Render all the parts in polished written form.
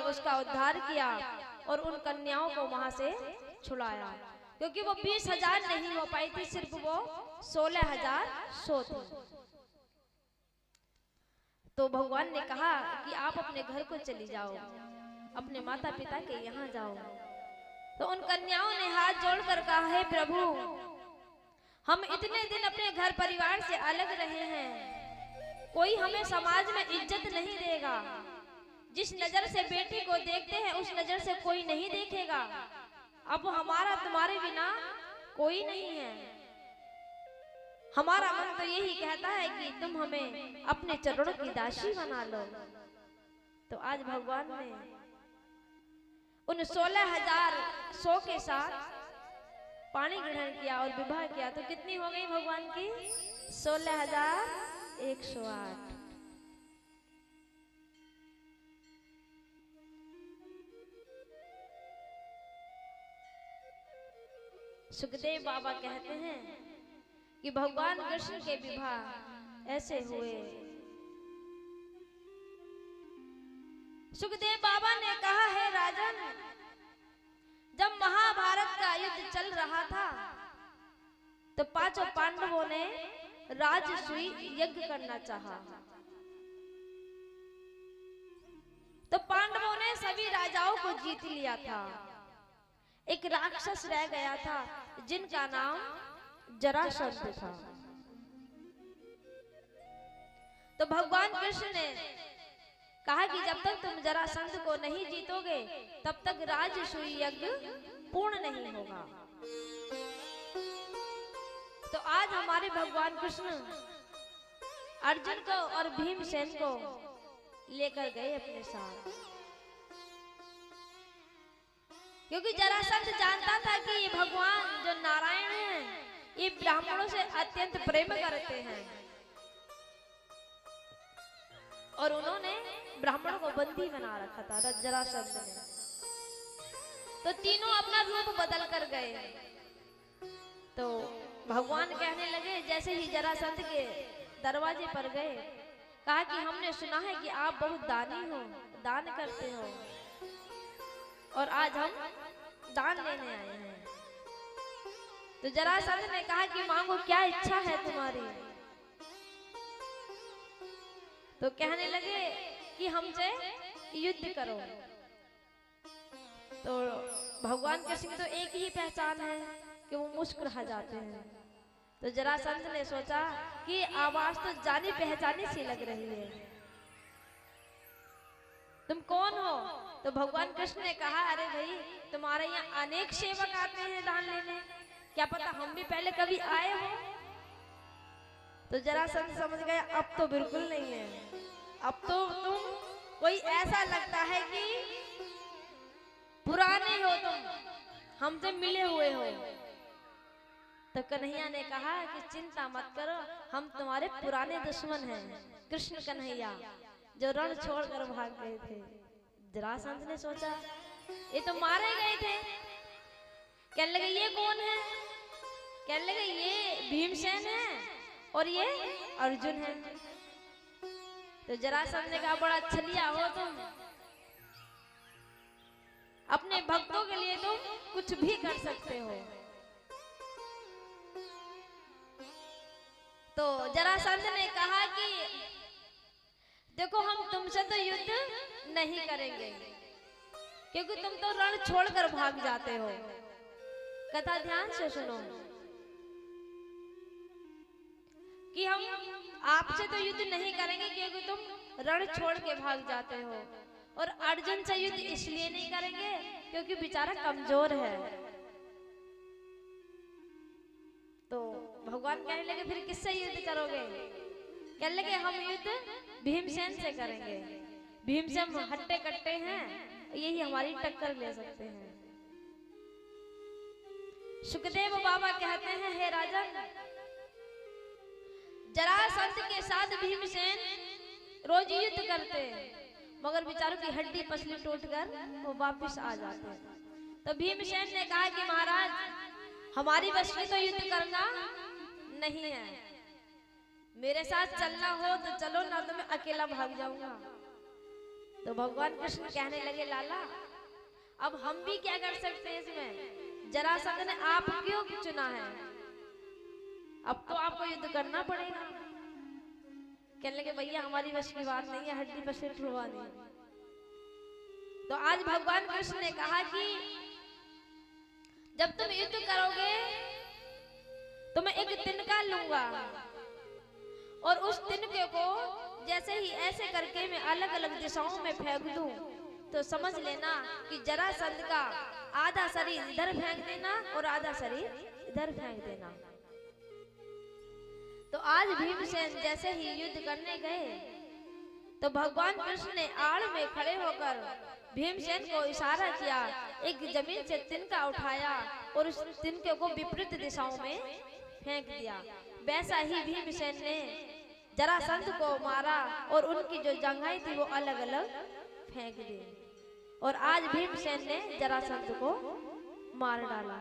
उसका उद्धार किया और उन कन्याओं को वहां से छुड़ाया, क्योंकि वो 20,000 नहीं हो पाई थी, सिर्फ वो 16,000 सौ थी। तो भगवान ने कहा कि आप अपने घर को चली जाओ, अपने माता पिता के यहाँ जाओ। तो उन कन्याओं ने हाथ जोड़कर कहा, हे प्रभु, हम इतने दिन अपने घर परिवार से अलग रहे हैं, कोई हमें समाज में इज्जत नहीं देगा, जिस नजर से बेटी को देखते हैं उस नजर से कोई नहीं देखेगा। अब हमारा तुम्हारे बिना कोई नहीं है। हमारा मन तो यही कहता है कि तुम हमें अपने चरणों की दासी बना लो। तो आज भगवान ने उन 16,100 के साथ पानी ग्रहण किया और विवाह किया। तो कितनी हो गई भगवान की? 16,108। सुखदेव बाबा कहते हैं कि भगवान कृष्ण के विवाह ऐसे हुए। सुखदेव बाबा ने कहा, है राजन, जब महाभारत का युद्ध चल रहा था तो पांचों पांडवों ने राजसूय यज्ञ करना चाहा। तो पांडवों ने सभी राजाओं को जीत लिया था। एक राक्षस रह गया था जिनका नाम जरासंध था। तो भगवान कृष्ण ने कहा कि जब तक तुम जरासंध को नहीं जीतोगे तब तक राजसूय यज्ञ पूर्ण नहीं होगा। तो आज हमारे भगवान कृष्ण अर्जुन को और भीमसेन को लेकर गए अपने साथ, क्योंकि जरासंध जानता था कि ये भगवान जो नारायण हैं ये ब्राह्मणों से अत्यंत प्रेम करते हैं, और उन्होंने ब्राह्मणों को बंदी बना रखा था जरासंध ने। तो तीनों अपना रूप बदल कर गए। तो भगवान कहने लगे, जैसे ही जरासंध के दरवाजे पर गए, कहा कि हमने सुना है कि आप बहुत दानी हो, दान करते हो, और आज हम दान लेने आए हैं। तो जरासंध ने कहा कि मांगो, क्या इच्छा है तुम्हारी? तो कहने लगे कि हमसे युद्ध करो। तो भगवान कृष्ण की तो एक ही पहचान है कि वो मुस्कुरा जाते हैं। तो जरासंध ने सोचा कि आवाज तो जानी पहचानी सी लग रही है, तुम कौन हो? तो भगवान कृष्ण ने कहा, अरे भाई, तुम्हारे यहाँ अनेक सेवक आते हैं दान लेने, क्या पता हम भी पहले कभी आए हो। तो जरासंध समझ गया अब तो बिल्कुल नहीं है, अब तो तुम कोई ऐसा लगता है कि पुराने हो, तुम हमसे मिले हुए हो। तो कन्हैया ने कहा कि चिंता मत करो, हम तुम्हारे पुराने दुश्मन हैं, कृष्ण कन्हैया जो रण छोड़कर भाग गए थे। जरासंध ने सोचा ये तो मारे गए थे। कहने लगे ये कौन है? कहने लगे ये भीमसेन है और ये अर्जुन है। तो जरासंध ने कहा, बड़ा छलिया हो तुम, अपने भक्तों के लिए तुम कुछ भी कर सकते हो। तो जरासंध ने कहा कि देखो, हम तुमसे तो युद्ध नहीं करेंगे, क्योंकि तुम तो रण छोड़कर भाग जाते हो। कथा ध्यान से सुनो कि हम आपसे तो युद्ध नहीं करेंगे क्योंकि तुम रण छोड़ के भाग जाते हो, और अर्जुन से युद्ध इसलिए नहीं करेंगे क्योंकि बेचारा कमजोर है। तो भगवान कहने लगे, फिर किससे युद्ध करोगे? कहने लगे, हम युद्ध भीमसेन से करेंगे। भीमसेन हट्टे कट्टे हैं, यही हमारी टक्कर ले सकते हैं। सुखदेव बाबा कहते हैं, हे राजन, जरासंध के साथ भीमसेन रोज युद्ध करते, मगर बेचारों की हड्डी पसली टूटकर वो वापस आ जाते। तो भीमसेन ने कहा कि महाराज, हमारी बस में तो युद्ध करना नहीं है, मेरे साथ चलना हो तो चलो, ना तो मैं अकेला भाग जाऊंगा। तो भगवान कृष्ण कहने लगे लाला अब हम भी क्या कर सकते हैं इसमें, जरासंध ने आप क्यों चुना है, अब तो आपको युद्ध करना पड़ेगा। कहने लगे भैया हमारी बस की बात नहीं है, हड्डी पसली हुआ नहीं। तो आज भगवान कृष्ण ने कहा कि जब तुम युद्ध करोगे तो मैं एक तिनका लूंगा और उस तिनके को जैसे ही ऐसे करके मैं अलग अलग दिशाओं में फेंक दूं तो समझ लेना कि जरासंध का आधा शरीर इधर फेंक देना और आधा शरीर इधर फेंक देना। तो आज भीमसेन जैसे ही युद्ध करने गए तो भगवान कृष्ण ने आड़ में खड़े होकर भीमसेन को इशारा किया, एक जमीन से तिनका उठाया और उस तिनके को विपरीत दिशाओं में फेंक दिया। वैसा ही भीमसेन ने जरासंध को मारा और उनकी जो जंघाई थी वो अलग अलग फेंक दी और आज भीमसेन ने जरासंध को मार डाला।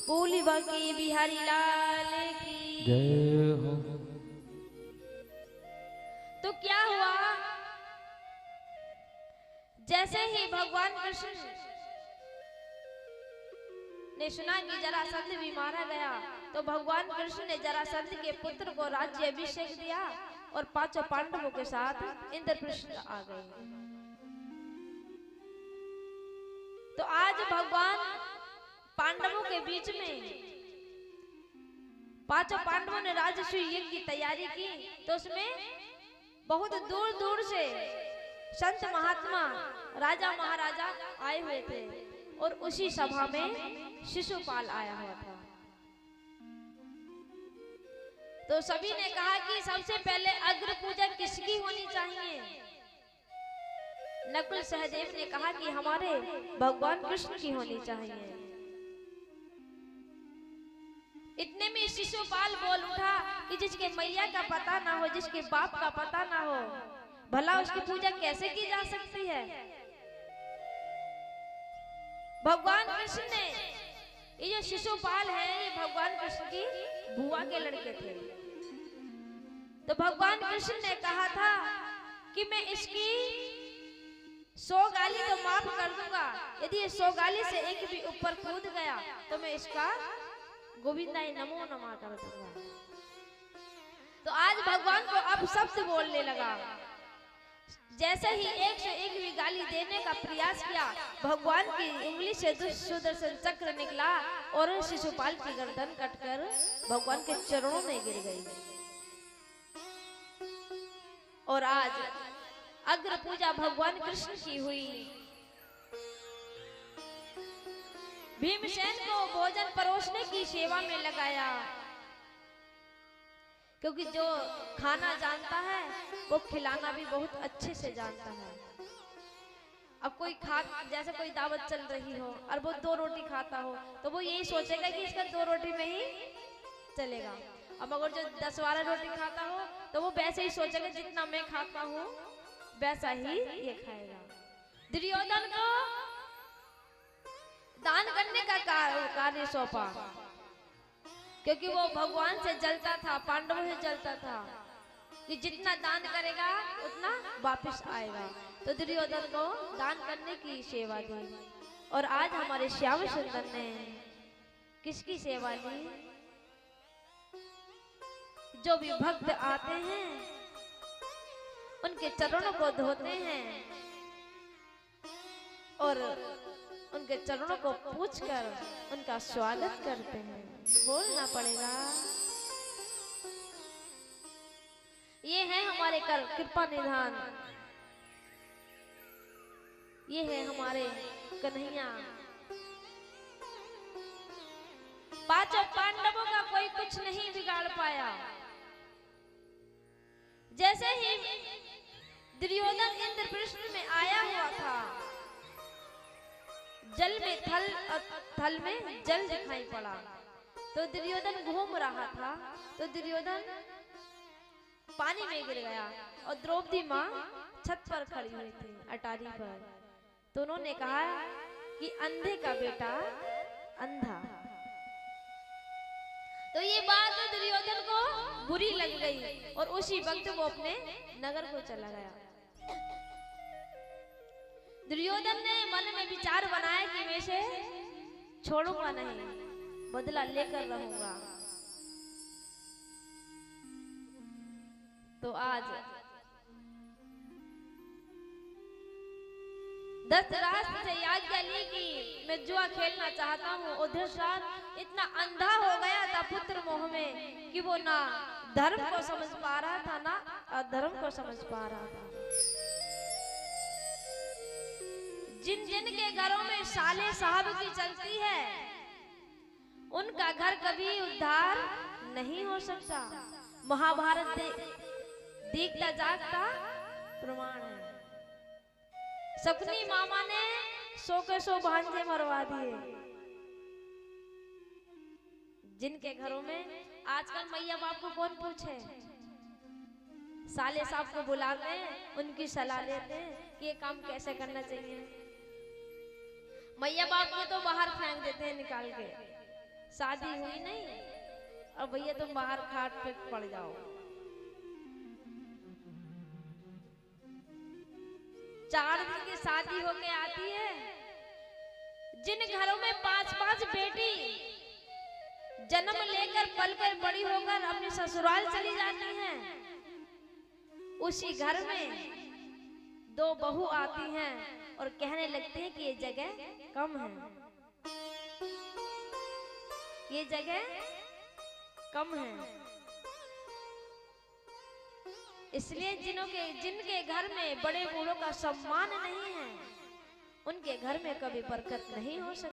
बोली बाकी बिहारी लाल की जय हो। तो क्या हुआ, जैसे ही भगवान कृष्ण ने सुना कि जरासंध भी मारा गया तो भगवान कृष्ण ने जरासंध के पुत्र को राज्य अभिषेक दिया और पांचों पांडवों के साथ इंद्रप्रस्थ आ गए। तो आज भगवान पांडवों के बीच में पांचों पांडवों ने राजसूय यज्ञ की तैयारी की तो उसमें बहुत दूर दूर से संत महात्मा राजा महाराजा आए हुए थे और उसी सभा में शिशुपाल आया हुआ था। तो सभी ने कहा कि सबसे पहले अग्र पूजा किसकी होनी चाहिए। नकुल सहदेव ने कहा कि हमारे भगवान कृष्ण की होनी चाहिए। इतने में शिशुपाल बोल उठा कि जिसके मैया का पता ना हो, जिसके बाप का पता ना हो, भला उसकी पूजा कैसे की जा सकती है। भगवान कृष्ण ने, ये जो शिशुपाल है ये भगवान कृष्ण की बुआ के लड़के थे। तो भगवान कृष्ण ने कहा था कि मैं इसकी 100 गाली तो माफ कर दूंगा, यदि ये 100 गाली से एक भी ऊपर कूद गया तो मैं इसका गोविंदाई नमो नमः कर दूंगा। तो आज भगवान को अब शब्द बोलने लगा। जैसे ही 101 भी गाली देने का प्रयास किया भगवान की उंगली से सुदर्शन चक्र निकला और शिशुपाल की गर्दन कटकर भगवान के चरणों में गिर गई। और आज अग्र पूजा भगवान कृष्ण की हुई। भीमसेन को भोजन परोसने की सेवा में लगाया, क्योंकि जो खाना जानता है वो खिलाना भी बहुत अच्छे से जानता है। अब कोई जैसे कोई दावत चल रही हो और वो 2 रोटी खाता हो तो वो यही सोचेगा कि इसका 2 रोटी में ही चलेगा। अब अगर जो 10-12 रोटी खाता हो तो वो वैसे ही सोचेगा जितना मैं खाता हूँ वैसा ही ये खाएगा। दुर्योधन को दान करने का कार्य सौंपा, क्योंकि वो भगवान से जलता था, पांडवों से जलता था कि जितना दान करेगा उतना वापस आएगा। तो दुर्योधन को दान करने की सेवा दी। और आज हमारे श्याम सुंदर ने किसकी सेवा ली? जो भी भक्त आते हैं उनके चरणों को धोते हैं और उनके चरणों को पूछकर उनका स्वागत करते हैं। बोलना पड़ेगा, ये है हमारे कृपा निधान, ये है हमारे कन्हैया। पांचों पांडवों का कोई कुछ नहीं बिगाड़ पाया। जैसे ही दुर्योधन इंद्रप्रस्थ में आया हुआ था, जल में थल में जल दिखाई पड़ा। तो दुर्योधन घूम रहा था तो दुर्योधन पानी में गिर गया और द्रौपदी माँ छत पर खड़ी हुई थी, अटारी पर। तो उन्होंने कहा कि अंधे का बेटा अंधा। तो ये बात दुर्योधन को बुरी लग गई और उसी वक्त वो अपने नगर को चला गया। दुर्योधन ने मन में विचार बनाया कि मैं इसे छोड़ूंगा नहीं, बदला लेकर रहूंगा। तो आज धृतराष्ट्र से आज्ञा ली कि मैं जुआ खेलना चाहता हूँ। और धृतराष्ट्र इतना अंधा हो गया था पुत्र मोह में कि वो ना धर्म को समझ पा रहा था ना अधर्म को समझ पा रहा था। जिन जिन के घरों में साले साहब की चलती है उनका घर कभी उद्धार नहीं हो सकता। महाभारत देखता जागता प्रमाण है। शकुनी मामा ने 100 के 100 भांजे मरवा दिए। जिनके घरों में आजकल मैया बाप को कौन पूछे, साले साहब को बुलाते हैं, उनकी सलाह लेते हैं कि ये काम कैसे करना चाहिए। मैया बाप को तो बाहर फेंक देते हैं निकाल के, शादी हुई नहीं और भैया तुम बाहर खाट पे पड़ जाओ। चार दिन की शादी होके आती है। जिन घरों में 5-5 बेटी जन्म लेकर पलकर बड़ी होकर अपने ससुराल चली जाती हैं, उसी घर में 2 बहू आती हैं और कहने लगती हैं कि ये जगह कम है, ये जगह कम है। इसलिए जिनके घर में बड़े बूढ़ों का सम्मान नहीं है उनके घर में कभी बरकत नहीं हो सकती।